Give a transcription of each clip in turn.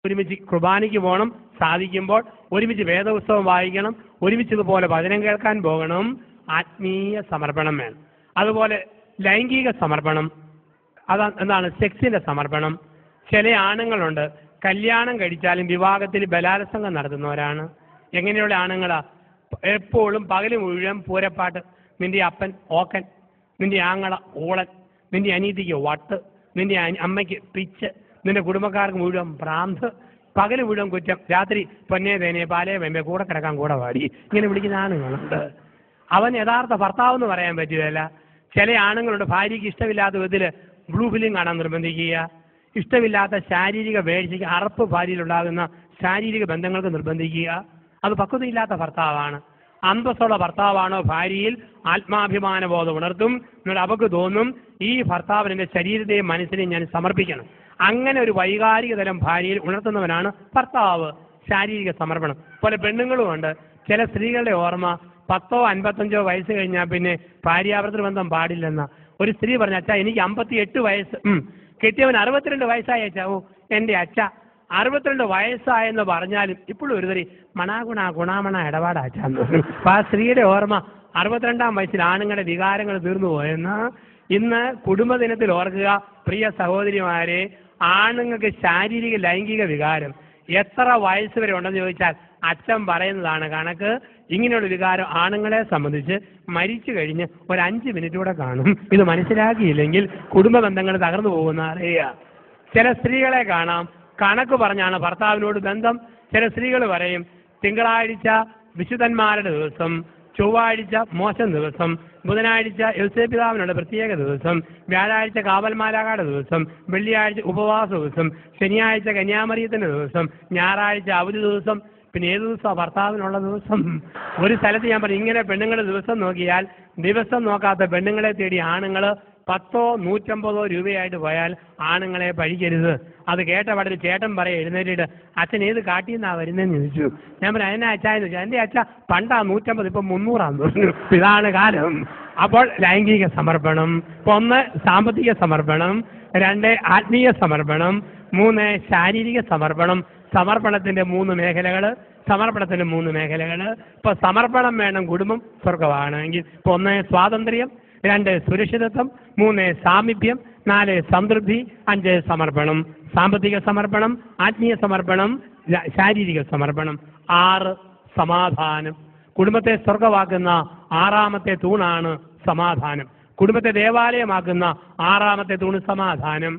ഒരുമിച്ച് കുർബാനയ്ക്ക് പോകണം, സാധിക്കുമ്പോൾ ഒരുമിച്ച് വേദപുസ്തകം വായിക്കണം, ഒരുമിച്ചതുപോലെ വചനം കേൾക്കാൻ പോകണം. ആത്മീയ സമർപ്പണം വേണം. അതുപോലെ ലൈംഗിക സമർപ്പണം, എന്താണ് സെക്സിന്റെ സമർപ്പണം. ചില ആണുങ്ങളുണ്ട് കല്യാണം കഴിച്ചാലും വിവാഹത്തിൽ ബലാത്സംഗം നടത്തുന്നവരാണ്. എങ്ങനെയുള്ള ആണുങ്ങളാ? എപ്പോഴും പകല് മുഴുവൻ പൂരപ്പാട്ട്, നിന്റെ അപ്പൻ ഓക്കൻ, നിന്റെ ആങ്ങള ഊളൻ, നിന്റെ അനീതിക്ക് വട്ട്, നിന്റെ അമ്മയ്ക്ക് പിച്ച്, നിന്റെ കുടുംബക്കാർക്ക് മുഴുവൻ ഭ്രാന്ത്, പകല് മുഴുവൻ കുറ്റം, രാത്രി പൊന്നേ തേനെ പാലേ വെമ്പേ കൂടെ കിടക്കാൻ കൂടെ പാടി, ഇങ്ങനെ വിളിക്കുന്ന ആണുങ്ങളുണ്ട്. അവൻ യഥാർത്ഥ ഭർത്താവ് എന്ന് പറയാൻ പറ്റുകയില്ല. ചില ആണുങ്ങളുണ്ട് ഭാര്യയ്ക്ക് ഇഷ്ടമില്ലാത്ത വിധത്തിൽ ബ്ലൂ ഫിലിം കാണാൻ നിർബന്ധിക്കുക, ഇഷ്ടമില്ലാത്ത ശാരീരിക വേഴ്ചയ്ക്ക് അറപ്പ് ഭാര്യയിലുണ്ടാകുന്ന ശാരീരിക ബന്ധങ്ങൾക്ക് നിർബന്ധിക്കുക. അത് പക്വതയില്ലാത്ത ഭർത്താവാണ്. അന്തസ്സുള്ള ഭർത്താവാണോ ഭാര്യയിൽ ആത്മാഭിമാന ബോധം ഉണർത്തും. എന്നിട്ട് അവർക്ക് തോന്നും ഈ ഭർത്താവിന് എൻ്റെ ശരീരത്തെയും മനസ്സിനെയും ഞാൻ സമർപ്പിക്കണം. അങ്ങനെ ഒരു വൈകാരിക തലം ഭാര്യയിൽ ഉണർത്തുന്നവനാണ് ഭർത്താവ്. ശാരീരിക സമർപ്പണം. പോലെ പെണ്ണുങ്ങളുമുണ്ട്. ചില സ്ത്രീകളുടെ ഓർമ്മ 10 or 55 വയസ്സ് കഴിഞ്ഞാൽ പിന്നെ ഭാര്യാഭർത്തൃ ബന്ധം പാടില്ലെന്ന. ഒരു സ്ത്രീ പറഞ്ഞ, അച്ഛാ എനിക്ക് 58 വയസ്സ്, കെട്ടിയവൻ 62 വയസ്സായ അച്ഛാവോ എൻ്റെ അച്ഛ 62 വയസ്സായെന്ന് പറഞ്ഞാലും ഇപ്പോഴും ഒരു തരി ഗുണാമണ ഇടപാടാച്ചാന്ന്. അപ്പൊ ആ സ്ത്രീയുടെ ഓർമ്മ 62-ാം വയസ്സിൽ ആണുങ്ങളുടെ വികാരങ്ങൾ തീർന്നു പോയെന്ന്. ഇന്ന് കുടുംബദിനത്തിൽ ഓർക്കുക പ്രിയ സഹോദരിമാരെ, ആണുങ്ങൾക്ക് ശാരീരിക ലൈംഗിക വികാരം എത്ര വയസ്സ് വരെ ഉണ്ടെന്ന് ചോദിച്ചാൽ അച്ഛൻ പറയുന്നതാണ് കണക്ക്. ഇങ്ങനെയുള്ള വികാരം ആണുങ്ങളെ സംബന്ധിച്ച് മരിച്ചു കഴിഞ്ഞ് ഒരു 5 മിനിറ്റ് കൂടെ കാണും. ഇത് മനസ്സിലാക്കിയില്ലെങ്കിൽ കുടുംബ ബന്ധങ്ങൾ തകർന്നു പോകുന്ന അറിയുക. ചില സ്ത്രീകളെ കാണാം കണക്ക് പറഞ്ഞാണ് ഭർത്താവിനോട് ബന്ധം. ചില സ്ത്രീകൾ പറയും തിങ്കളാഴ്ച വിശുദ്ധന്മാരുടെ ദിവസം, ചൊവ്വാഴ്ച മോശം ദിവസം, ബുധനാഴ്ച യൗസേപിതാവിനുള്ള പ്രത്യേക ദിവസം, വ്യാഴാഴ്ച കാവൽമാലാകയുടെ ദിവസം, വെള്ളിയാഴ്ച ഉപവാസ ദിവസം, ശനിയാഴ്ച കന്യാമറിയത്തിന്റെ ദിവസം, ഞായറാഴ്ച അവധി ദിവസം, പിന്നെ ഏത് ദിവസമാണ് ഭർത്താവിനുള്ള ദിവസം? ഒരു സ്ഥലത്ത് ഞാൻ പറഞ്ഞു ഇങ്ങനെ പെണ്ണുങ്ങളുടെ ദിവസം നോക്കിയാൽ ദിവസം നോക്കാത്ത പെണ്ണുങ്ങളെ തേടി ആണുങ്ങൾ 10 or 150 രൂപയായിട്ട് പോയാൽ ആണുങ്ങളെ പഴിക്കരുത്. അത് കേട്ട പാടൊരു ചേട്ടൻ പറയാം എഴുന്നേറ്റിട്ട്, അച്ഛൻ ഏത് കാട്ടിന്നാ വരുന്നതെന്ന് ചോദിച്ചു. ഞാൻ പറഞ്ഞു അതിനാ അച്ഛാന്ന് ചോദിച്ചു. എൻ്റെ അച്ഛ പണ്ടാ 150, ഇപ്പം 300 പറഞ്ഞു. ഇതാണ് കാലം. അപ്പോൾ ലൈംഗിക സമർപ്പണം, 1 സാമ്പത്തിക സമർപ്പണം, 2 ആത്മീയ സമർപ്പണം, 3 ശാരീരിക സമർപ്പണം. സമർപ്പണത്തിന്റെ 3 മേഖലകൾ. ഇപ്പൊ സമർപ്പണം വേണം കുടുംബം സ്വർഗമാണെങ്കിൽ. ഇപ്പൊ 1 സ്വാതന്ത്ര്യം, 2 സുരക്ഷിതത്വം, 3 സാമീപ്യം, 4 സംതൃപ്തി, 5 സമർപ്പണം. സാമ്പത്തിക സമർപ്പണം, ആത്മീയ സമർപ്പണം, ശാരീരിക സമർപ്പണം. 6 സമാധാനം. കുടുംബത്തെ സ്വർഗമാക്കുന്ന 6ാമത്തെ തൂണാണ് സമാധാനം. കുടുംബത്തെ ദേവാലയമാക്കുന്ന 6ാമത്തെ തൂണ് സമാധാനം.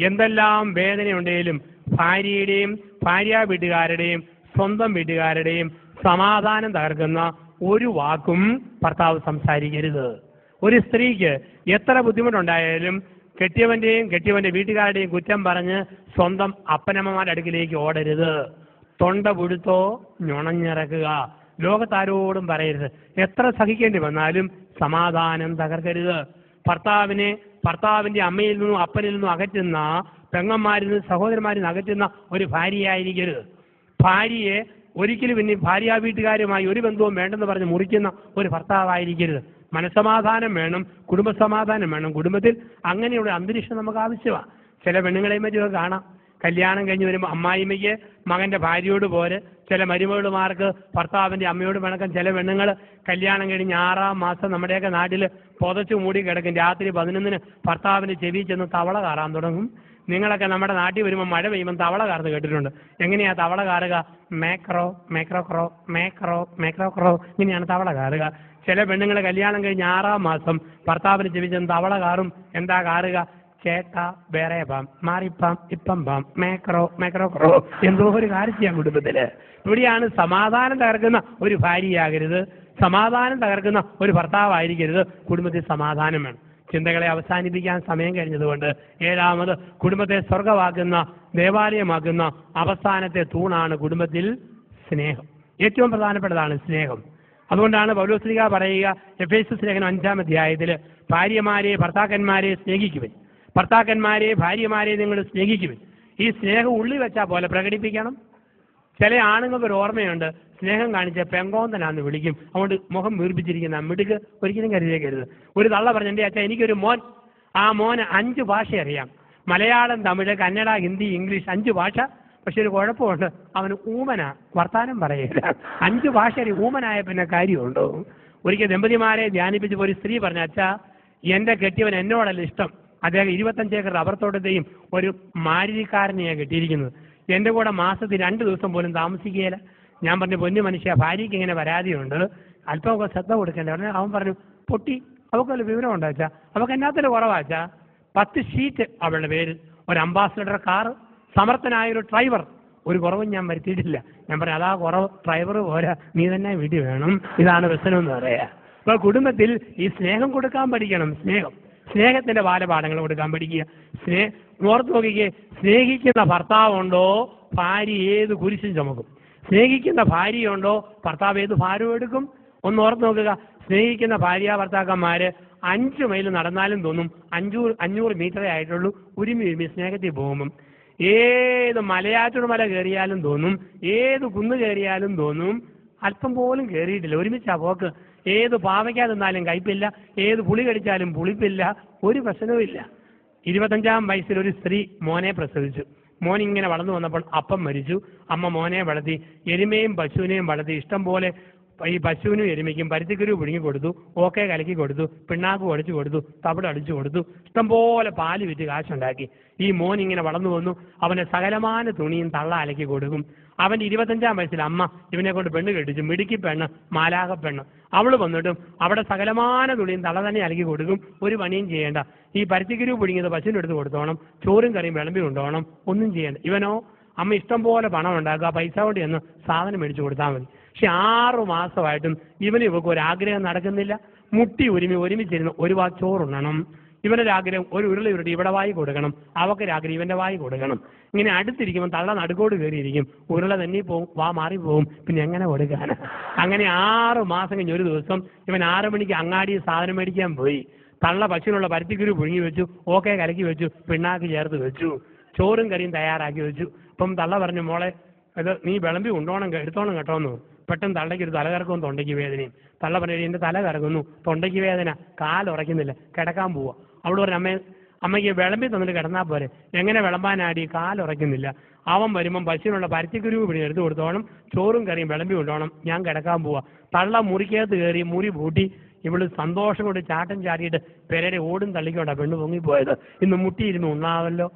എന്തെല്ലാം വേദനയുണ്ടെങ്കിലും ഭാര്യയുടെയും ഭാര്യ വീട്ടുകാരുടെയും സ്വന്തം വീട്ടുകാരുടെയും സമാധാനം തകർക്കുന്ന ഒരു വാക്കും ഭർത്താവ് സംസാരിക്കരുത്. ഒരു സ്ത്രീക്ക് എത്ര ബുദ്ധിമുട്ടുണ്ടായാലും കെട്ടിയവന്റെ വീട്ടുകാരുടെയും കുറ്റം പറഞ്ഞ് സ്വന്തം അപ്പനമ്മമാരുടെ അടുക്കിലേക്ക് ഓടരുത്. തൊണ്ട പുഴുത്തോ ഞൊണഞ്ഞിറക്കുക. ലോകത്താരോടും പറയരുത്. എത്ര സഹിക്കേണ്ടി വന്നാലും സമാധാനം തകർക്കരുത്. ഭർത്താവിന്റെ അമ്മയിൽ നിന്നും അപ്പനിൽ നിന്നും അകറ്റുന്ന, പെങ്ങന്മാരിൽ നിന്നും സഹോദരന്മാരിൽ നിന്ന് അകറ്റുന്ന ഒരു ഭാര്യയായിരിക്കരുത്. ഭാര്യയെ ഒരിക്കലും ഇനി ഭാര്യ വീട്ടുകാരുമായി ഒരു ബന്ധവും വേണ്ടെന്ന് പറഞ്ഞ് മുറിക്കുന്ന ഒരു ഭർത്താവായിരിക്കരുത്. മനസ്സമാധാനം വേണം, കുടുംബസമാധാനം വേണം. കുടുംബത്തിൽ അങ്ങനെയുള്ള അന്തരീക്ഷം നമുക്ക് ആവശ്യമാണ്. ചില പെണ്ണുങ്ങളെയും മറ്റും കാണാം, കല്യാണം കഴിഞ്ഞ് വരുമ്പോൾ അമ്മായിമ്മയ്ക്ക് മകന്റെ ഭാര്യയോട് പോര്, ചില മരുമകളുമാർക്ക് ഭർത്താവിന്റെ അമ്മയോട് പിണക്കം. ചില പെണ്ണുങ്ങൾ കല്യാണം കഴിഞ്ഞ് 6ാം മാസം നമ്മുടെയൊക്കെ നാട്ടിൽ പുതച്ചു മൂടി കിടക്കും. രാത്രി 11-ന് ഭർത്താവിന്റെ ചെവി ചെന്ന് തവള കാറാൻ തുടങ്ങും. നിങ്ങളൊക്കെ നമ്മുടെ നാട്ടിൽ വരുമ്പോൾ മഴ പെയ്യുമ്പോൾ തവള കാർന്ന് കേട്ടിട്ടുണ്ട്. എങ്ങനെയാ തവള കാറുക? മേക്രോ മേക്രോ ക്രോ മേക്രോ മേക്രോ ക്രോ, ഇങ്ങനെയാണ് തവള കാറുക. ചില പെണ്ണുങ്ങൾ കല്യാണം കഴിഞ്ഞ് 6ാം മാസം ഭർത്താവിന് ചെവി ചെന്ന് തവള കാറും. എന്താ കാറുക? ചേട്ടാ വേറെ പാം, മാറിപ്പാം, ഇപ്പം പാം, മേക്രോ മേക്രോ ക്രോ. എന്തോ ഒരു കാര്യം കുടുംബത്തില്. ഇവിടെയാണ് സമാധാനം തകർക്കുന്ന ഒരു ഭാര്യയാകരുത്, സമാധാനം തകർക്കുന്ന ഒരു ഭർത്താവായിരിക്കരുത്. കുടുംബത്തിൽ സമാധാനം വേണം. ചിന്തകളെ അവസാനിപ്പിക്കാൻ സമയം കഴിഞ്ഞതുകൊണ്ട് 7ാമത് കുടുംബത്തെ സ്വർഗമാക്കുന്ന, ദേവാലയമാക്കുന്ന അവസാനത്തെ തൂണാണ് കുടുംബത്തിൽ സ്നേഹം. ഏറ്റവും പ്രധാനപ്പെട്ടതാണ് സ്നേഹം. അതുകൊണ്ടാണ് പൗലോസ്ലീഹ പറയുക എഫേസ്യസ് ലേഖനം 5-ാം അധ്യായത്തിൽ, ഭാര്യമാരെ ഭർത്താക്കന്മാരെ സ്നേഹിക്കുവിൻ, ഭർത്താക്കന്മാരെ ഭാര്യമാരെ നിങ്ങൾ സ്നേഹിക്കുവിൻ. ഈ സ്നേഹം ഉള്ളിൽ വെച്ചാൽ പോലെ പ്രകടിപ്പിക്കണം. ചില ആണുങ്ങൾക്ക് ഒരു ഓർമ്മയുണ്ട്, സ്നേഹം കാണിച്ച പെങ്കോന്തനാന്ന് വിളിക്കും. അതുകൊണ്ട് മുഖം വീർപ്പിച്ചിരിക്കുന്ന മിടുക്ക് ഒരിക്കലും കരുതേക്കരുത്. ഒരു തള്ള പറഞ്ഞു, എൻ്റെ അച്ഛൻ എനിക്കൊരു മോൻ, ആ മോന് 5 ഭാഷ അറിയാം. മലയാളം, തമിഴ്, കന്നഡ, ഹിന്ദി, ഇംഗ്ലീഷ് 5 ഭാഷ പക്ഷെ ഒരു കുഴപ്പമുണ്ട്, അവന് ഊമനാ, വർത്താനം പറയില്ല. 5 ഭാഷ ഊമനായ പിന്നെ കാര്യമുണ്ടോ? ഒരിക്കൽ ദമ്പതിമാരെ ധ്യാനിപ്പിച്ചപ്പോൾ ഒരു സ്ത്രീ പറഞ്ഞു, അച്ഛാ എന്റെ കെട്ടിയവൻ എന്നോടല്ല ഇഷ്ടം, അദ്ദേഹം 25 ഏക്കർ റബ്ബർ തോട്ടത്തെയും ഒരു മാരുതിക്കാരനെയാണ് കെട്ടിയിരിക്കുന്നത്, എന്റെ കൂടെ മാസത്തിൽ 2 ദിവസം പോലും താമസിക്കുകയില്ല. ഞാൻ പറഞ്ഞു, പൊന്നു മനുഷ്യ, ഭാര്യയ്ക്ക് ഇങ്ങനെ പരാതിയുണ്ട്, അല്പമൊക്കെ ശ്രദ്ധ കൊടുക്കേണ്ട. അവൻ പറഞ്ഞു, പൊട്ടി, അവൾക്കൊരു വിവരം ഉണ്ടോ അച്ഛാ? അവൾക്ക് എന്നാത്തിന് കുറവാച്ചാ? 10 ഷീറ്റ് അവളുടെ പേര്, ഒരു അംബാസഡർ കാറ്, സമർത്ഥനായൊരു ഡ്രൈവർ, ഒരു കുറവും ഞാൻ വരുത്തിയിട്ടില്ല. ഞാൻ പറഞ്ഞു, അതാ കുറവ്, ഡ്രൈവർ പോരാ, നീ തന്നെ വീട്ടിൽ വേണം. ഇതാണ് പ്രശ്നം എന്ന് പറയാ. ഇപ്പൊ കുടുംബത്തിൽ ഈ സ്നേഹം കൊടുക്കാൻ പഠിക്കണം. സ്നേഹത്തിന്റെ ബാലപാഠങ്ങൾ കൊടുക്കാൻ പഠിക്കുക. ഓർത്ത് നോക്കിക്കേ, സ്നേഹിക്കുന്ന ഭർത്താവുണ്ടോ ഭാര്യ ഏത് കുരിശും ചുമക്കും. സ്നേഹിക്കുന്ന ഭാര്യയുണ്ടോ ഭർത്താവ് ഏത് ഭാരവും എടുക്കും. ഒന്ന് ഓർത്ത് നോക്കുക, സ്നേഹിക്കുന്ന ഭാര്യ ഭർത്താക്കന്മാര് 5 മൈൽ നടന്നാലും തോന്നും 500 മീറ്ററേ ആയിട്ടുള്ളൂ. ഉരുമി സ്നേഹത്തിൽ പോകുമ്പം ഏത് മലയാറ്റൂർ മല കയറിയാലും തോന്നും, ഏത് കുന്ന് കയറിയാലും തോന്നും അല്പം പോലും കയറിയിട്ടില്ല, ഒരുമിച്ചാ പോക്ക്. ഏത് പാവയ്ക്കാ തിന്നാലും കയ്പില്ല, ഏത് പുളി കടിച്ചാലും പുളിപ്പില്ല, ഒരു പ്രശ്നവുമില്ല. 25-ാം വയസ്സിൽ ഒരു സ്ത്രീ മോനെ പ്രസവിച്ചു. മോൻ ഇങ്ങനെ വളർന്നു വന്നപ്പോൾ അപ്പം മരിച്ചു. അമ്മ മോനെ വളർത്തി, എരുമയും പശുവിനെയും വളർത്തി. ഇഷ്ടം പോലെ ഈ പശുവിനും എരുമയ്ക്കും പരുത്തിക്കുരു പുഴുങ്ങി കൊടുത്തു, ഓക്കെ കലക്കി കൊടുത്തു, പിണ്ണാക്ക് ഒടിച്ചു കൊടുത്തു, തവിട് അടിച്ചു കൊടുത്തു, ഇഷ്ടംപോലെ പാല് വിറ്റ് കാശുണ്ടാക്കി. ഈ മോൻ ഇങ്ങനെ വളർന്നു വന്നു. അവന്റെ സകലമാന തുണിയും തള്ള അലക്കി കൊടുക്കും. അവന്റെ 25-ാം വയസ്സിൽ അമ്മ ഇവനെ കൊണ്ട് പെണ്ണ് കെട്ടിച്ചു. മിടുക്കി പെണ്ണ്, മാലാക പെണ്ണ്. അവള് വന്നിട്ടും അവിടെ സകലമാന തുണിയും തള്ള തന്നെ അലക്കി കൊടുക്കും, ഒരു പണിയും ചെയ്യേണ്ട. ഈ പരുത്തിക്കുരു പുഴുങ്ങിയത് പശുവിന് എടുത്ത് കൊടുത്തോണം, ചോറും കറിയും വിളമ്പി കൊണ്ടുപോകണം, ഒന്നും ചെയ്യേണ്ട. ഇവനോ അമ്മ ഇഷ്ടം പോലെ പണം ഉണ്ടാക്കുക, പൈസ കൊണ്ട് ചെന്ന് സാധനം മേടിച്ചു കൊടുത്താൽ മതി. പക്ഷെ 6 മാസമായിട്ടും ഇവക്ക് ഒരാഗ്രഹം നടക്കുന്നില്ല. മുട്ടി ഒരുമിച്ചിരുന്ന് ഒരു വാ ചോറുണ്ണണം. ഇവനൊരാഗ്രഹം ഒരു ഉരുളി ഇവിടെ വായി കൊടുക്കണം, അവക്കൊരാഗ്രഹം ഇവന്റെ വായി കൊടുക്കണം. ഇങ്ങനെ അടുത്തിരിക്കുമ്പോൾ തള്ള നടുക്കോട് കയറിയിരിക്കും, ഉരുള തന്നെ പോവും, വാ മാറിപ്പോവും, പിന്നെ എങ്ങനെ കൊടുക്കാൻ? അങ്ങനെ 6 മാസം കഴിഞ്ഞ് ഒരു ദിവസം ഇവൻ 6 മണിക്ക് അങ്ങാടി സാധനം മേടിക്കാൻ പോയി. തള്ള പശുവിനുള്ള പരുത്തിക്കുരു പുഴുങ്ങി വെച്ചു, ഓക്കെ കലക്കി വെച്ചു, പിണ്ണാക്ക് ചേർത്ത് വെച്ചു, ചോറും കറിയും തയ്യാറാക്കി വെച്ചു. അപ്പം തള്ള പറഞ്ഞു, മോളെ ഇത് നീ വിളമ്പി എടുത്തോണം കേട്ടോന്നു. പെട്ടെന്ന് തള്ളയ്ക്ക് ഒരു തലകറക്കവും തൊണ്ടയ്ക്ക് വേദനയും. തള്ള പറഞ്ഞു, എന്റെ തല കറങ്ങുന്നു, തൊണ്ടയ്ക്ക് വേദന, കാലുറയ്ക്കുന്നില്ല, കിടക്കാൻ പോവാ. അവള് പറഞ്ഞു, അമ്മയ്ക്ക് വിളമ്പി തന്നിട്ട് കിടന്നാൽ പോരെ. എങ്ങനെ വിളമ്പാനാടി, കാലുറയ്ക്കുന്നില്ല. അവൻ വരുമ്പം പശുവിനുള്ള പരുത്തിക്കുരു പിടി എടുത്തു കൊടുത്തോണം, ചോറും കറിയും വിളമ്പി കൊണ്ടോണം, ഞാൻ കിടക്കാൻ പോവാ. തള്ള മുറിക്കകത്ത് കയറി മുറി പൂട്ടി. ഇവള് സന്തോഷം കൊണ്ട് ചാട്ടം ചാടിയിട്ട് പെരയുടെ ഓടും തള്ളിക്കൊണ്ടാ പെണ്ണ് പൊങ്ങിപ്പോയത്. ഇന്ന് മുട്ടിയിരുന്ന് ഉണ്ണാവല്ലോ.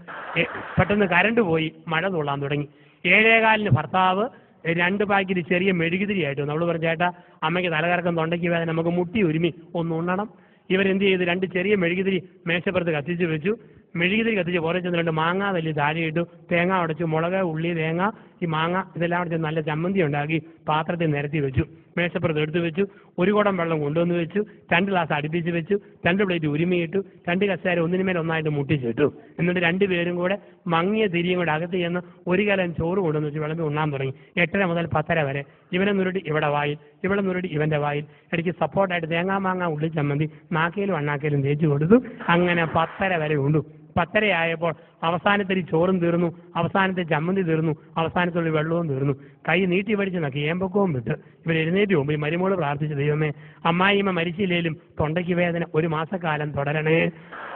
പെട്ടെന്ന് കരണ്ട് പോയി, മഴ തുള്ളാൻ തുടങ്ങി. 7:15 ഭർത്താവ് 2 പാക്കറ്റ് ചെറിയ മെഴുകുതിരിയായിട്ട് വന്നു. അവള് പറഞ്ഞു, ചേട്ടാ അമ്മയ്ക്ക് തലകറക്കം, തൊണ്ടയ്ക്ക് വേദന, നമുക്ക് മുട്ടി ഒരുമി ഒന്ന് ഉണ്ണണം. ഇവരെന്ത് ചെയ്തു, 2 ചെറിയ മെഴുകുതിരി മേശപ്പുറത്ത് കത്തിച്ച് വെച്ചു. മെഴുകുതിരി കത്തിച്ച് പുറത്ത് ചെന്ന് 2 മാങ്ങ തല്ലി താഴെ ഇട്ടു, തേങ്ങ ഉടച്ചു, മുളക്, ഉള്ളി, തേങ്ങ, ഈ മാങ്ങ ഇതെല്ലാം കൂടെ നല്ല ചമ്മന്തി ഉണ്ടാക്കി പാത്രത്തിൽ നിരത്തി വെച്ചു. മേശപ്പുറത്ത് എടുത്തു വെച്ചു. 1 കുടം വെള്ളം കൊണ്ടുവന്ന് വെച്ചു. 2 ഗ്ലാസ് അടുപ്പിച്ച് വെച്ചു. 2 പ്ലേറ്റ് ഉരുമിയിട്ടു. 2 കസേര ഒന്നിനുമേൽ ഒന്നായിട്ട് മുട്ടിച്ചിട്ടു. എന്നിട്ട് 2 പേരും കൂടെ മങ്ങിയ തിരിയും കൂടെ അകത്ത് ചെന്ന് 1 കലം ചോറ് കൊണ്ടുവന്ന് വെച്ച് വിളമ്പി ഉണ്ണാൻ തുടങ്ങി. 8:30 മുതൽ 10:30 വരെ ഇവനെ നുരുട്ടി ഇവിടെ വായിൽ, ഇവിടെ നുരുട്ടി ഇവന്റെ വായിൽ, ഇടയ്ക്ക് സപ്പോർട്ടായിട്ട് തേങ്ങാ മാങ്ങ ഉള്ളി ചമ്മന്തി നാക്കേലും അണ്ണാക്കേലും തേച്ചു കൊടുത്തു. അങ്ങനെ 10:30 വരെ ഉണ്ടു. 10:30 ആയപ്പോൾ അവസാനത്തെ ചോറും തീർന്നു, അവസാനത്തെ ചമ്മന്തി തീർന്നു, അവസാനത്തുള്ള വെള്ളവും തീർന്നു. കൈ നീട്ടി പഠിച്ച് നക്കി ഏമ്പക്കവും വിട്ട് ഇവർ എഴുന്നേറ്റ് പോകുമ്പോൾ ഈ മരുമോള് പ്രാർത്ഥിച്ചു, ദൈവമേ അമ്മായിമ്മ മരിച്ചില്ലേലും തൊണ്ടയ്ക്ക് വേദന 1 മാസക്കാലം തുടരണേ.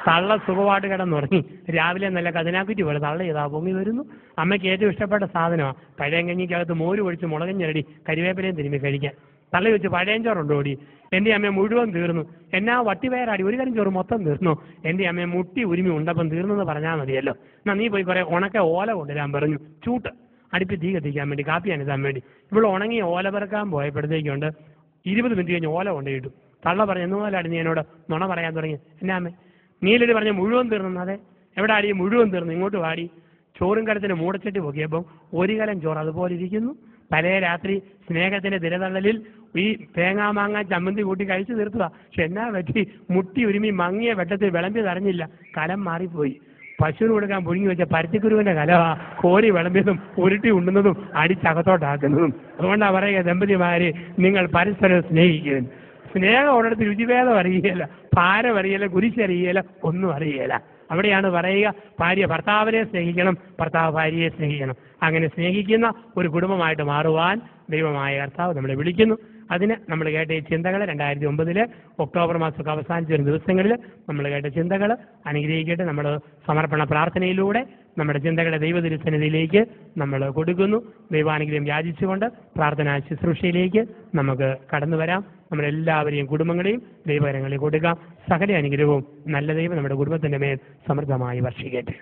തള്ള സുഖമായിട്ട് കിടന്നുറങ്ങി. രാവിലെ നല്ല കതിനാക്കുറ്റി പോലെ തള്ള ചെയ്താ പൊങ്ങി വരുന്നു. അമ്മയ്ക്ക് ഏറ്റവും ഇഷ്ടപ്പെട്ട സാധനമാണ് പഴയ കഞ്ഞിക്കകത്ത് മോര് ഒഴിച്ച് മുളകും ഞെരടി കരിവേപ്പിലയും തിരുമ്മി കഴിക്കാൻ. തള്ള വെച്ച് പഴയഞ്ചോറുണ്ടോ ഓടി. എൻ്റെ അമ്മ മുഴുവൻ തീർന്നു. എന്നാ വട്ടിവയറാടി, 1 കരം ചോറ് മൊത്തം തീർന്നു. എൻ്റെ അമ്മ മുട്ടി ഉരുമി ഉണ്ടപ്പം തീർന്നെന്ന് പറഞ്ഞാൽ മതിയല്ലോ. എന്നാ നീ പോയി കുറെ ഉണക്ക ഓല കൊണ്ടുവരാൻ പറഞ്ഞു. ചൂട്ട് അടുപ്പി തീ കത്തിക്കാൻ വേണ്ടി, കാപ്പി അനത്താൻ വേണ്ടി. ഇവിടെ ഉണങ്ങി ഓല പെറുക്കാൻ പോയപ്പോഴത്തേക്കുണ്ട് 20 മിനിറ്റ് കഴിഞ്ഞ് ഓല കൊണ്ടുപോയിട്ടു. തള്ള പറഞ്ഞു, എന്നുപോലാടി നീ എന്നോട് നുണ പറയാൻ തുടങ്ങി. എന്നാ അമ്മേ നീലടി പറഞ്ഞ മുഴുവൻ തീർന്നു. അതെ, എവിടെ ആടി മുഴുവൻ തീർന്നു, ഇങ്ങോട്ട് വാടി. ചോറും കടത്തിന് മൂടച്ചട്ടി പൊക്കിയപ്പം 1 കലം ചോറ് അതുപോലെ ഇരിക്കുന്നു. തലേ രാത്രി സ്നേഹത്തിന്റെ തിരതള്ളലിൽ ഈ തേങ്ങാ മാങ്ങ ചമ്മന്തി കൂട്ടി കഴിച്ചു തീർത്തതാ. പക്ഷെ എന്നാ പറ്റി, മുട്ടി ഉരുമി മങ്ങിയ വെട്ടത്തിൽ വിളമ്പി തറഞ്ഞില്ല, കലം മാറിപ്പോയി. പശുവിന് കൊടുക്കാൻ പുഴുങ്ങി വെച്ച പരുത്തിക്കുരുവിന്റെ കലവാ കോരി വിളമ്പിയതും ഉരുട്ടി ഉണ്ണുന്നതും അടിച്ചകത്തോട്ടാക്കുന്നതും. അതുകൊണ്ടാണ് പറയുക, ദമ്പതിമാരെ നിങ്ങൾ പരസ്പരം സ്നേഹിക്കുന്നു. സ്നേഹം ഉള്ളിടത്ത് രുചിഭേദം അറിയുകയില്ല, ഭാരം അറിയില്ല, കുരിശറിയല, ഒന്നും അറിയില്ല. അവിടെയാണ് പറയുക, ഭാര്യ ഭർത്താവിനെ സ്നേഹിക്കണം, ഭർത്താവ് ഭാര്യയെ സ്നേഹിക്കണം. അങ്ങനെ സ്നേഹിക്കുന്ന ഒരു കുടുംബമായിട്ട് മാറുവാൻ ദൈവമായ കർത്താവ് നമ്മളെ വിളിക്കുന്നു. അതിന് നമ്മൾ കേട്ട ഈ ചിന്തകൾ 2009 ഒക്ടോബർ മാസമൊക്കെ അവസാനിച്ച ഒരു ദിവസങ്ങളിൽ നമ്മൾ കേട്ട ചിന്തകൾ അനുഗ്രഹിക്കട്ടെ. നമ്മൾ സമർപ്പണ പ്രാർത്ഥനയിലൂടെ നമ്മുടെ ചിന്തകളെ ദൈവതിരുസന്നിധിയിലേക്ക് നമ്മൾ കൊടുക്കുന്നു. ദൈവാനുഗ്രഹം യാചിച്ചുകൊണ്ട് പ്രാർത്ഥനാ ശുശ്രൂഷയിലേക്ക് നമുക്ക് കടന്നു വരാം. നമ്മളെല്ലാവരെയും കുടുംബങ്ങളെയും ദൈവകരങ്ങളിൽ കൊടുക്കാം. സകല അനുഗ്രഹവും നല്ല ദൈവം നമ്മുടെ കുടുംബത്തിന്റെ മേൽ സമൃദ്ധമായി വർഷിക്കട്ടെ.